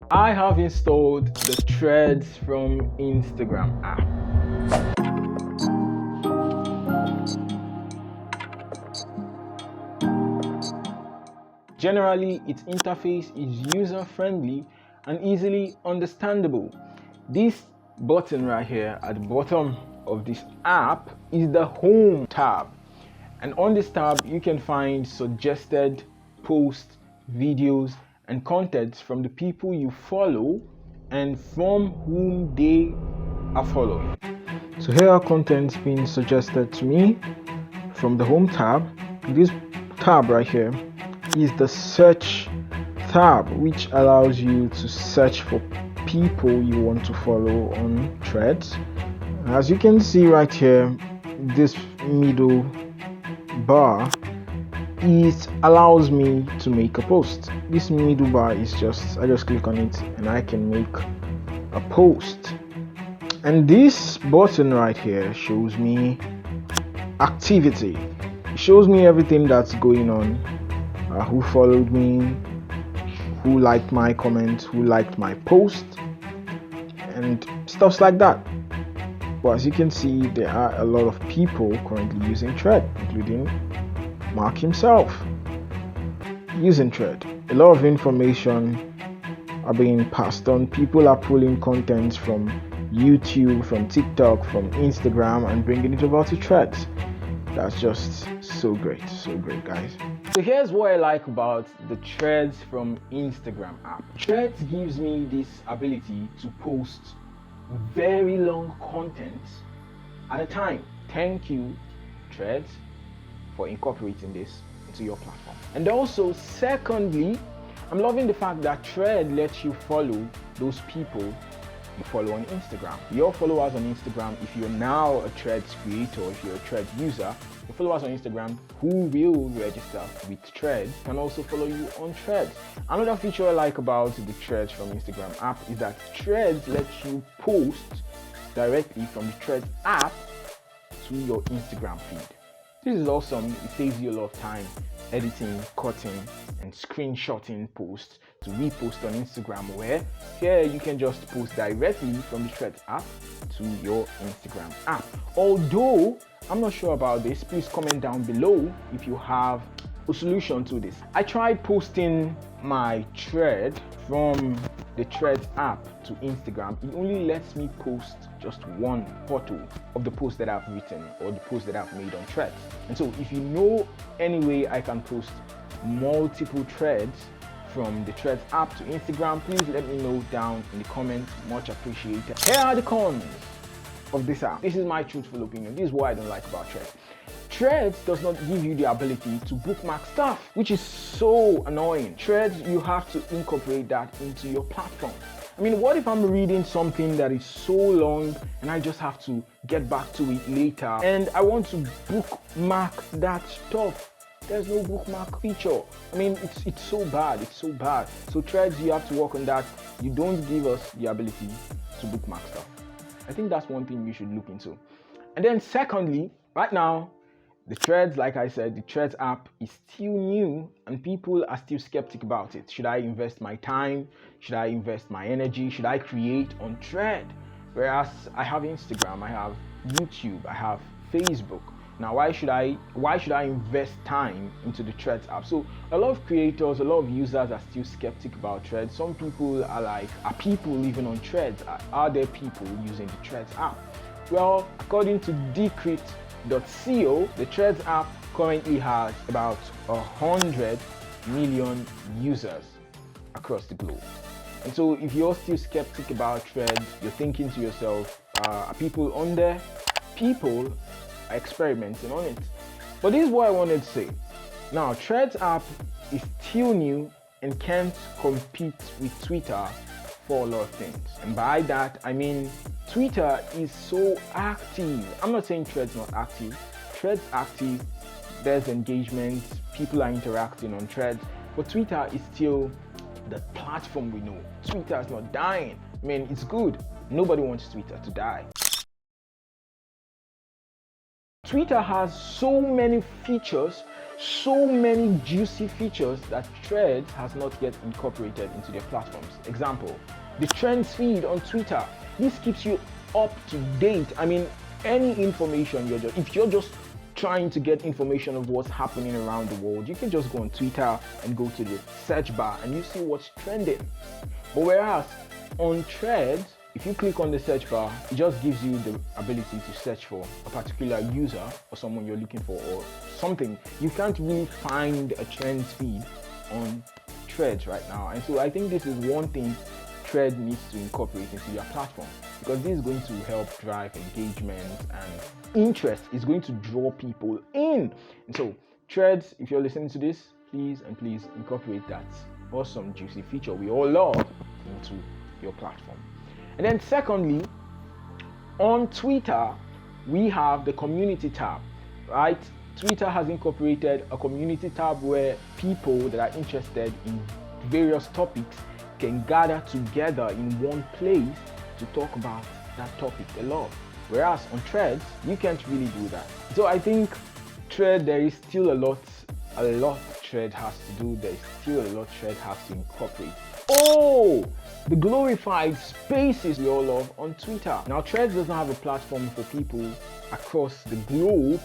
I have installed the Threads from Instagram app. Generally, its interface is user-friendly and easily understandable. This button right here at the bottom of this app is the Home tab. And on this tab, you can find suggested posts, videos, and contents from the people you follow and from whom they are following. So here are contents being suggested to me from the Home tab. This tab right here is the Search tab, which allows you to search for people you want to follow on Threads. As you can see right here, this middle bar, it allows me to make a post. This middle bar is I just click on it and I can make a post. And this button right here shows me activity. It shows me everything that's going on, who followed me, who liked my comment, who liked my post, and stuff like that. But as you can see, there are a lot of people currently using Thread, including Mark himself using Thread. A lot of information are being passed on. People are pulling content from YouTube, from TikTok, from Instagram, and bringing it over to Threads. That's just so great guys. So here's what I like about the Threads from Instagram app. Threads gives me this ability to post very long content at a time. Thank you, Threads, for incorporating this into your platform. And also, secondly, I'm loving the fact that Thread lets you follow those people you follow on Instagram. Your followers on Instagram, if you're now a Threads creator, if you're a Threads user, your followers on Instagram who will register with Threads can also follow you on Threads. Another feature I like about the Threads from Instagram app is that Threads lets you post directly from the Threads app to your Instagram feed. This is awesome. It saves you a lot of time editing, cutting, and screenshotting posts to repost on Instagram, where here you can just post directly from the Threads app to your Instagram app. Although I'm not sure about this, please comment down below if you have a solution to this. I tried posting my thread from the Threads app to Instagram. It only lets me post just one photo of the post that I've written or the post that I've made on Threads. And so if you know any way I can post multiple threads from the Threads app to Instagram, please let me know down in the comments. Much appreciated. Here are the cons of this app. This is my truthful opinion. This is what I don't like about Threads. Threads does not give you the ability to bookmark stuff, which is so annoying. Threads, you have to incorporate that into your platform. I mean, what if I'm reading something that is so long and I just have to get back to it later and I want to bookmark that stuff? There's no bookmark feature. I mean, it's so bad. So Threads, you have to work on that. You don't give us the ability to bookmark stuff. I think that's one thing you should look into. And then secondly, right now, the Threads, like I said, the Threads app is still new and people are still skeptic about it. Should I invest my time? Should I invest my energy? Should I create on Thread? Whereas I have Instagram, I have YouTube, I have Facebook. Now, why should I invest time into the Threads app? So a lot of creators, a lot of users are still skeptic about Threads. Some people are like, are people even on Threads? Are there people using the Threads app? Well, according to Decrypt.co, the Threads app currently has about 100 million users across the globe. And so if you're still skeptic about Threads, you're thinking to yourself, are people on there? People are experimenting on it. But this is what I wanted to say. Now, Threads app is still new and can't compete with Twitter for a lot of things. And by that, I mean Twitter is so active. I'm not saying Threads not active. Threads active, there's engagement, people are interacting on Threads, but Twitter is still the platform we know. Twitter is not dying. I mean, it's good. Nobody wants Twitter to die. Twitter has so many features so many juicy features that Threads has not yet incorporated into their platforms. Example, the trends feed on Twitter. This keeps you up to date. I mean, any information if you're just trying to get information of what's happening around the world, you can just go on Twitter and go to the search bar and you see what's trending. But whereas on Threads, if you click on the search bar, it just gives you the ability to search for a particular user or someone you're looking for or something. You can't really find a trends feed on Threads right now. And so I think this is one thing Thread needs to incorporate into your platform, because this is going to help drive engagement and interest. Is going to draw people in. And so Threads, if you're listening to this, please incorporate that awesome juicy feature we all love into your platform. And then secondly, on Twitter, we have the community tab, right? Twitter has incorporated a community tab where people that are interested in various topics can gather together in one place to talk about that topic they love. Whereas on Threads, you can't really do that. So I think there is still a lot Thread has to do. There is still a lot Thread has to incorporate. Oh, the glorified spaces we all love on Twitter. Now, Threads doesn't have a platform for people across the globe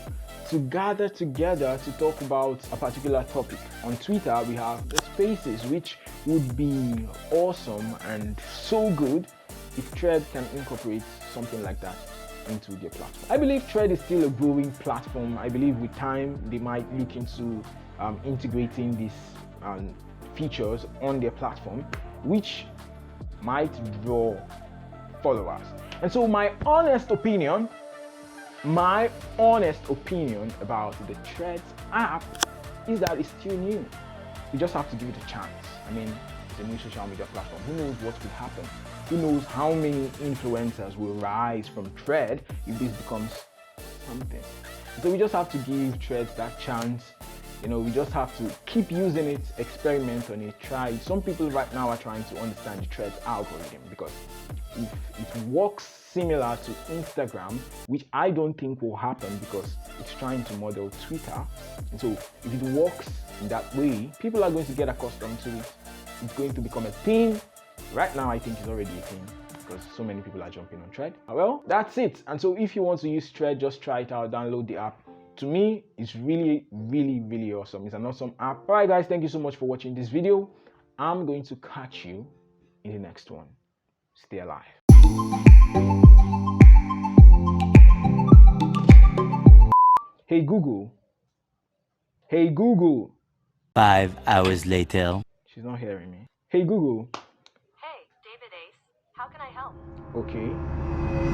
to gather together to talk about a particular topic. On Twitter, we have the spaces, which would be awesome and so good if Thread can incorporate something like that into their platform. I believe Thread is still a growing platform. I believe with time, they might look into integrating these features on their platform, which might draw followers. And so my honest opinion about the Threads app is that it's still new. You just have to give it a chance. I mean, it's a new social media platform. Who knows what will happen? Who knows how many influencers will rise from Thread if this becomes something? So we just have to give Threads that chance. We just have to keep using it, experiment on it, try it. Some people right now are trying to understand the Threads algorithm, because if it works similar to Instagram, which I don't think will happen because it's trying to model Twitter, and so if it works in that way, people are going to get accustomed to it. It's going to become a thing. Right now, I think it's already a thing because so many people are jumping on Thread. Well, that's it. And so if you want to use Thread, just try it out, download the app. To me, it's really awesome. It's an awesome app. All right, guys, thank you so much for watching this video. I'm going to catch you in the next one. Stay alive. Hey Google. Hey Google. 5 hours later. She's not hearing me. Hey Google. Hey, David Ace. How can I help? Okay.